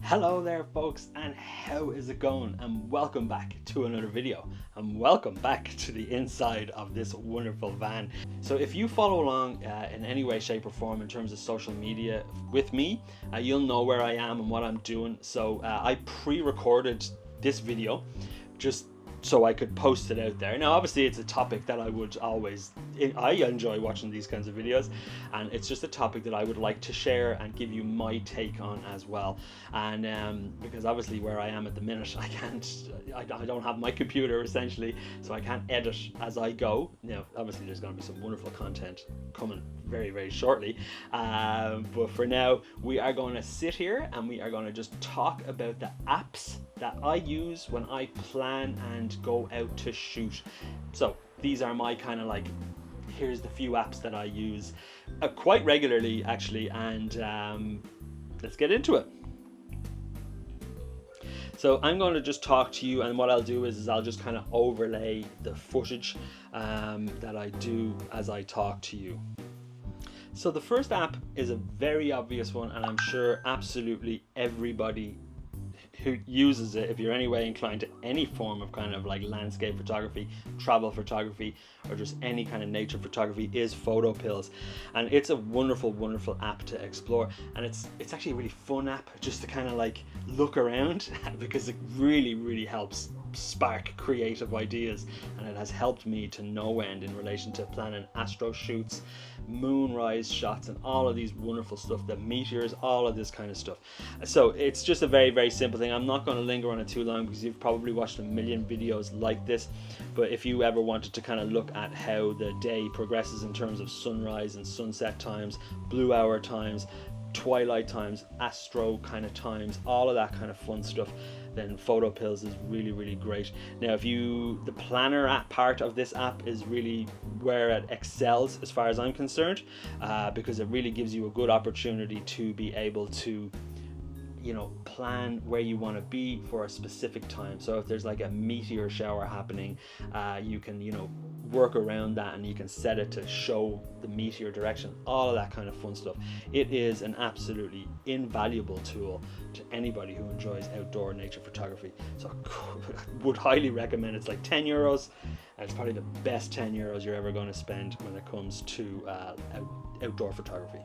Hello there folks, and how is it going? And welcome back to another video, and welcome back to the inside of this wonderful van. So if you follow along in any way, shape or form in terms of social media with me, you'll know where I am and what I'm doing. So I pre-recorded this video just so I could post it out there. Now obviously it's a topic that I enjoy watching these kinds of videos, and it's just a topic that I would like to share and give you my take on as well. And because obviously where I am at the minute, I don't have my computer essentially, so I can't edit as I go. Now obviously there's going to be some wonderful content coming very, very shortly, but for now we are going to sit here and we are going to just talk about the apps that I use when I plan and go out to shoot. So these are my kind of like, here's the few apps that I use quite regularly actually, and let's get into it. So I'm going to just talk to you, and what I'll do is I'll just kind of overlay the footage that I do as I talk to you. So the first app is a very obvious one, and I'm sure absolutely everybody who uses it, if you're anyway inclined to any form of kind of like landscape photography, travel photography, or just any kind of nature photography, is PhotoPills. And it's a wonderful, wonderful app to explore, and it's actually a really fun app just to kind of like look around because it really, really helps spark creative ideas, and it has helped me to no end in relation to planning astro shoots, moonrise shots, and all of these wonderful stuff, the meteors, all of this kind of stuff. So it's just a very, very simple thing. I'm not going to linger on it too long because you've probably watched a million videos like this, but if you ever wanted to kind of look at how the day progresses in terms of sunrise and sunset times, blue hour times, twilight times, astro kind of times, all of that kind of fun stuff, then PhotoPills is really, really great. Now the planner app part of this app is really where it excels as far as I'm concerned, because it really gives you a good opportunity to be able to plan where you want to be for a specific time. So if there's like a meteor shower happening, you can work around that, and you can set it to show the meteor direction, all of that kind of fun stuff. It is an absolutely invaluable tool to anybody who enjoys outdoor nature photography. So I would highly recommend. It's like €10, and it's probably the best €10 you're ever going to spend when it comes to outdoor photography.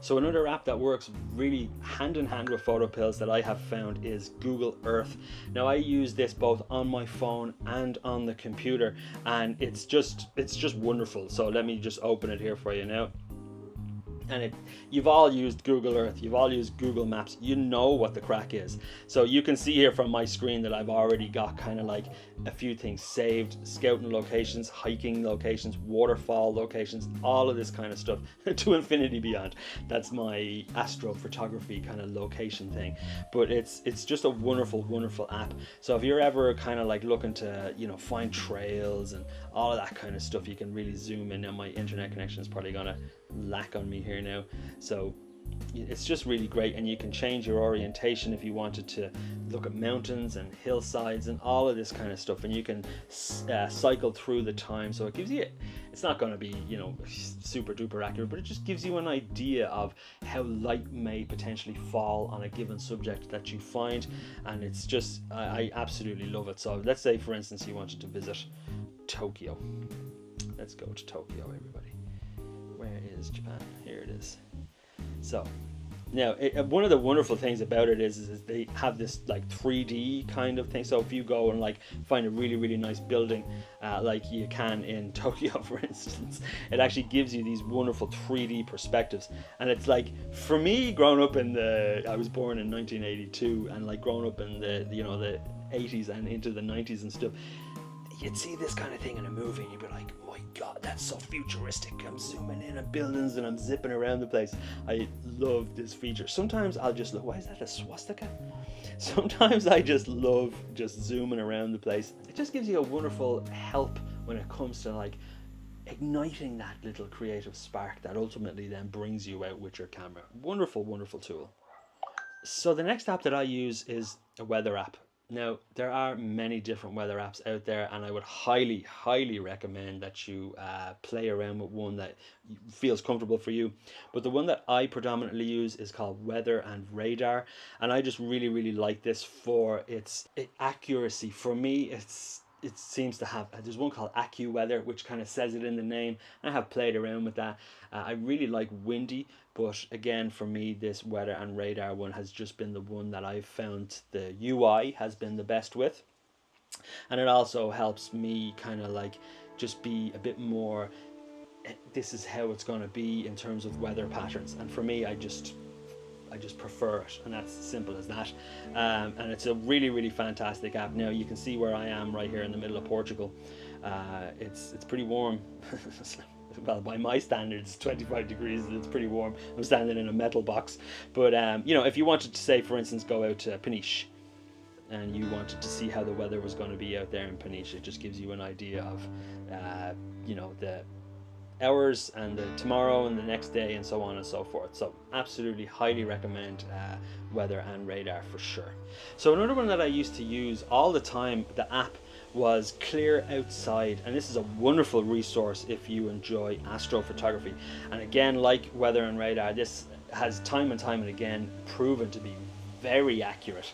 So another app that works really hand in hand with PhotoPills that I have found is Google Earth. Now I use this both on my phone and on the computer, and it's just wonderful. So let me just open it here for you now. And you've all used Google Earth, you've all used Google Maps, you know what the crack is. So you can see here from my screen that I've already got kind of like a few things saved: scouting locations, hiking locations, waterfall locations, all of this kind of stuff to infinity beyond. That's my astrophotography kind of location thing. But it's just a wonderful, wonderful app. So if you're ever kind of like looking to find trails and all of that kind of stuff, you can really zoom in. Now my internet connection is probably gonna lack on me here now, so it's just really great, and you can change your orientation if you wanted to look at mountains and hillsides and all of this kind of stuff, and you can cycle through the time. So it gives you, it's not going to be super duper accurate, but it just gives you an idea of how light may potentially fall on a given subject that you find, and it's just I absolutely love it. So let's say for instance you wanted to visit Tokyo. Let's go to Tokyo, everybody. Where is Japan? Here it is. So now one of the wonderful things about it is they have this like 3D kind of thing. So if you go and like find a really, really nice building like you can in Tokyo for instance, it actually gives you these wonderful 3D perspectives. And it's like, for me, growing up I was born in 1982, and like growing up in the the 80s and into the 90s and stuff, you'd see this kind of thing in a movie and you'd be like, oh my god, that's so futuristic. I'm zooming in on buildings and I'm zipping around the place. I love this feature. Sometimes I'll just look, why is that a swastika? Sometimes I just love just zooming around the place. It just gives you a wonderful help when it comes to like igniting that little creative spark that ultimately then brings you out with your camera. Wonderful, wonderful tool. So the next app that I use is a weather app. Now, there are many different weather apps out there, and I would highly, highly recommend that you play around with one that feels comfortable for you. But the one that I predominantly use is called Weather and Radar, and I just really, really like this for its accuracy. For me, it seems to have, there's one called AccuWeather, which kind of says it in the name. I have played around with that. I really like windy, but again, for me, this Weather and Radar one has just been the one that I've found the UI has been the best with. And it also helps me kind of like just be a bit more, this is how it's going to be in terms of weather patterns. And for me, I just prefer it, and that's simple as that. And it's a really, really fantastic app. Now you can see where I am right here in the middle of Portugal. It's pretty warm. Well, by my standards, 25 degrees, it's pretty warm. I'm standing in a metal box. But if you wanted to, say, for instance, go out to Peniche, and you wanted to see how the weather was going to be out there in Peniche, it just gives you an idea of the hours and the tomorrow and the next day and so on and so forth. So absolutely highly recommend Weather and Radar for sure. So another one that I used to use all the time, the app, was Clear Outside, and this is a wonderful resource if you enjoy astrophotography. And again, like Weather and Radar, this has time and time and again proven to be very accurate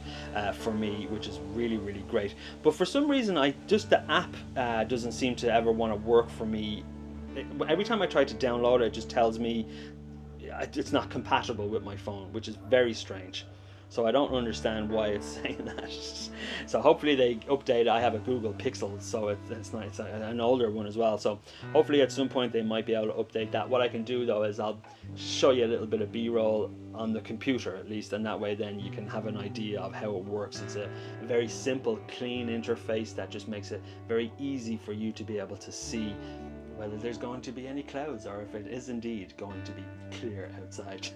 for me, which is really, really great. But for some reason, the app doesn't seem to ever want to work for me. Every time I try to download it, it just tells me it's not compatible with my phone, which is very strange. So I don't understand why it's saying that. So hopefully they update. I have a Google Pixel, so it's nice, an older one as well. So hopefully at some point they might be able to update that. What I can do though is I'll show you a little bit of B-roll on the computer at least, and that way then you can have an idea of how it works. It's a very simple, clean interface that just makes it very easy for you to be able to see whether there's going to be any clouds or if it is indeed going to be clear outside.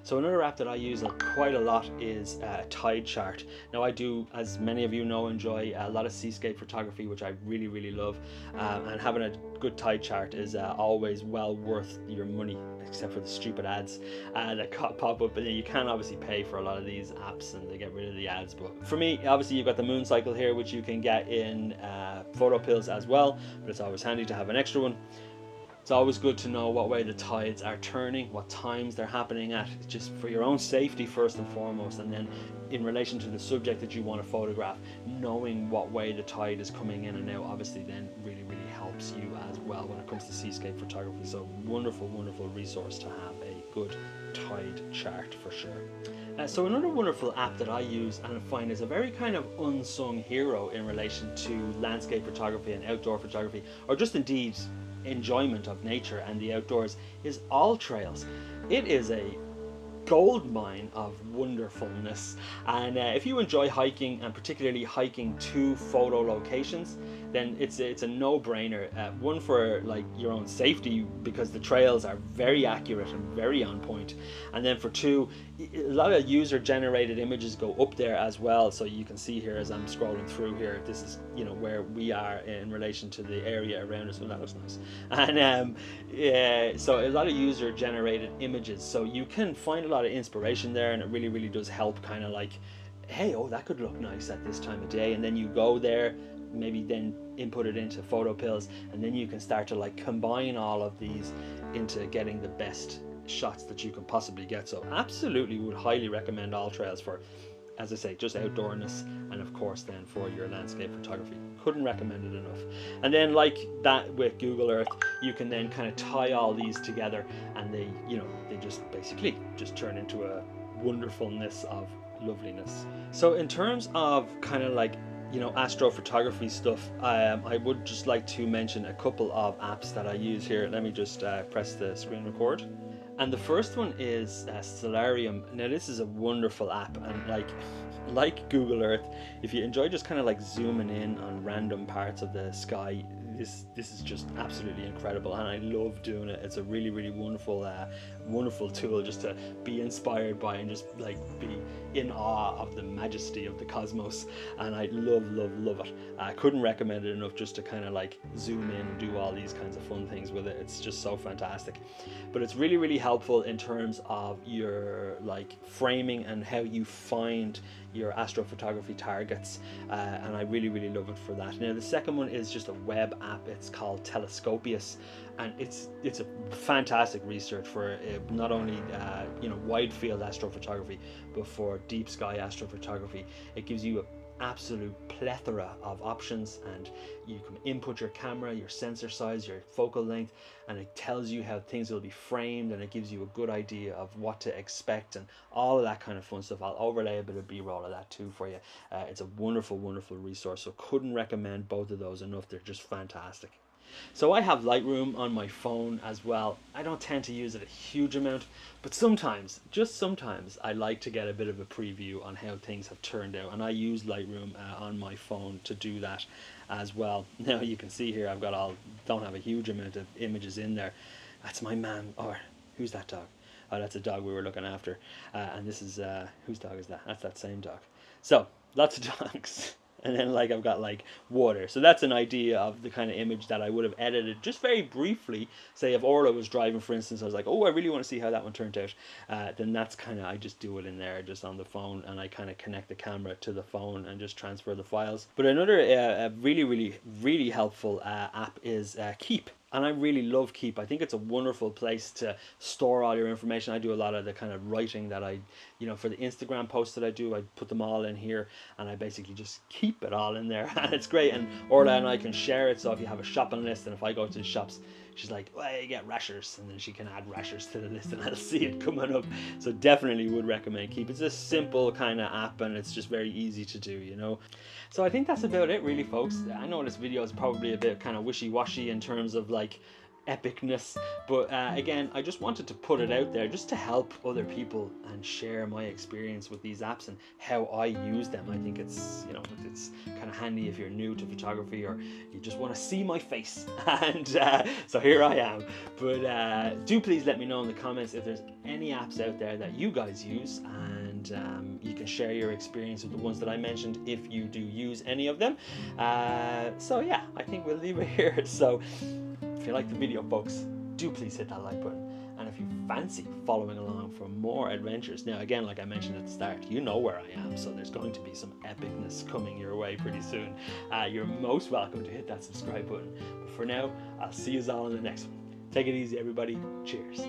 So another app that I use quite a lot is Tide Chart. Now I do, as many of you know, enjoy a lot of seascape photography, which I really, really love. And having a good tide chart is always well worth your money, except for the stupid ads that pop up. And you can obviously pay for a lot of these apps and they get rid of the ads. But for me, obviously you've got the moon cycle here, which you can get in PhotoPills as well, but it's always handy to have an extra one. It's always good to know what way the tides are turning, what times they're happening at, just for your own safety first and foremost, and then in relation to the subject that you want to photograph, knowing what way the tide is coming in and out obviously then really, really helps you as well when it comes to seascape photography. So wonderful, wonderful resource to have a good tide chart for sure. So another wonderful app that I use and I find is a very kind of unsung hero in relation to landscape photography and outdoor photography, or just indeed enjoyment of nature and the outdoors, is All Trails. It is a gold mine of wonderfulness, and if you enjoy hiking and particularly hiking to photo locations, then it's a no-brainer. One, for like your own safety, because the trails are very accurate and very on point, and then for two, a lot of user-generated images go up there as well. So you can see here as I'm scrolling through here, this is where we are in relation to the area around us. Well, that looks nice. And so a lot of user-generated images, so you can find a lot of inspiration there, and it really, really does help kind of like, hey, oh, that could look nice at this time of day, and then you go there, maybe then input it into PhotoPills, and then you can start to like combine all of these into getting the best shots that you can possibly get. So absolutely would highly recommend All Trails for, as I say, just outdoorness, and of course then for your landscape photography. Couldn't recommend it enough. And then like that with Google Earth, you can then kind of tie all these together, and they just basically just turn into a wonderfulness of loveliness. So in terms of kind of like astrophotography stuff, I would just like to mention a couple of apps that I use here. Let me just press the screen record. And the first one is Stellarium. Now this is a wonderful app, and like Google Earth, if you enjoy just kind of like zooming in on random parts of the sky, this is just absolutely incredible, and I love doing it. It's a really, really wonderful wonderful tool just to be inspired by and just like be in awe of the majesty of the cosmos. And I love it. I couldn't recommend it enough, just to kind of like zoom in and do all these kinds of fun things with it. It's just so fantastic. But it's really helpful in terms of your like framing and how you find your astrophotography targets, and I really love it for that. Now the second one is just a web app. It's called Telescopius, and it's a fantastic research for not only wide field astrophotography, but for deep sky astrophotography. It gives you a absolute plethora of options, and you can input your camera, your sensor size, your focal length, and it tells you how things will be framed, and it gives you a good idea of what to expect and all of that kind of fun stuff. I'll overlay a bit of b-roll of that too for you. It's a wonderful resource, so couldn't recommend both of those enough. They're just fantastic. So I have Lightroom on my phone as well. I don't tend to use it a huge amount, but sometimes, just sometimes, I like to get a bit of a preview on how things have turned out, and I use Lightroom on my phone to do that as well. Now you can see here don't have a huge amount of images in there. That's my man, or who's that dog? Oh, that's a dog we were looking after. And this is, whose dog is that? That's that same dog. So, lots of dogs. And then like I've got like water. So that's an idea of the kind of image that I would have edited just very briefly. Say if Orla was driving, for instance, I was like, oh, I really want to see how that one turned out. Then that's kind of, I just do it in there just on the phone, and I kind of connect the camera to the phone and just transfer the files. But another really helpful app is Keep. And I really love Keep. I think it's a wonderful place to store all your information. I do a lot of the kind of writing that for the Instagram posts that I do, I put them all in here, and I basically just keep it all in there. And it's great. And Orla and I can share it. So if you have a shopping list, and if I go to the shops, she's like, well, you get rashers, and then she can add rashers to the list, and I'll see it coming up. So definitely would recommend Keep. It's a simple kind of app, and it's just very easy to do. So I think that's about it really, folks. I know this video is probably a bit kind of wishy-washy in terms of like epicness, but again, I just wanted to put it out there just to help other people and share my experience with these apps and how I use them. I think it's it's kind of handy if you're new to photography or you just want to see my face. And so here I am. But do please let me know in the comments if there's any apps out there that you guys use, and you can share your experience with the ones that I mentioned if you do use any of them. So yeah, I think we'll leave it here. So if you like the video, folks, do please hit that like button. And if you fancy following along for more adventures, now again, like I mentioned at the start, you know where I am, so there's going to be some epicness coming your way pretty soon. You're most welcome to hit that subscribe button. But for now, I'll see you all in the next one. Take it easy, everybody. Cheers.